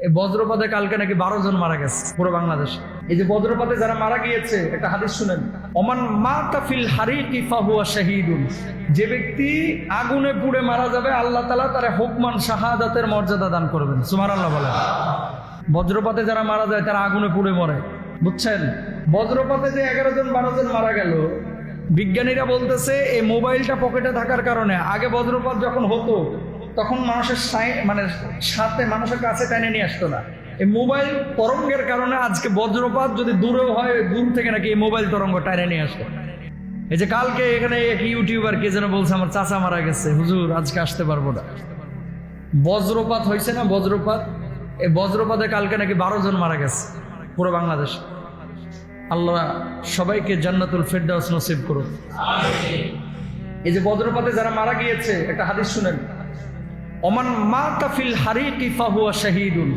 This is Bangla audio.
এই বজ্রপাতে কালকে নাকি 12 জন মারা গেছে পুরো বাংলাদেশ। এই যে বজ্রপাতে যারা মারা গিয়েছে, একটা হাদিস শুনেন, ওমান মাতা ফিল হারিকি ফাহুয়া শাহীদুন, যে ব্যক্তি আগুনে পুড়ে মারা যাবে আল্লাহ তাআলা তারে হুকমান শাহাদাতের মর্যাদা দান করবেন। সুবহানাল্লাহ বলেন। বজ্রপাতে যারা মারা যায় তারা আগুনে পুড়ে মরে, বুঝছেন? বজ্রপাতে যে 11 জন 12 জন মারা গেল, বিজ্ঞানীরা বলতেছে এই মোবাইলটা পকেটে থাকার কারণে আগে বজ্রপাত যখন হতো তখন মানুষের সাথে মানুষের কাছে টেনে নিয়ে আসতো না। এই মোবাইল তরঙ্গের কারণে আজকে বজ্রপাত যদি দূরেও হয়, দূর থেকে নাকি এই মোবাইল তরঙ্গ টেনে নিয়ে আসতো। এই যে কালকে এখানে এক ইউটিউবার কে যেন বলছে আমার চাচা মারা গেছে, হুজুর আজকে আসতে পারবো না। বজ্রপাত হয়েছে না, বজ্রপাত, এই বজ্রপাতে কালকে নাকি 12 জন মারা গেছে পুরো বাংলাদেশ। আল্লাহ সবাইকে জান্নাতুল ফেরদাউস নসিব করুন। এই যে বজ্রপাতে যারা মারা গিয়েছে, একটা হাদিস শুনেন, ওমান মাতা ফিল হারিকি ফাহুয়া শাহীদুন,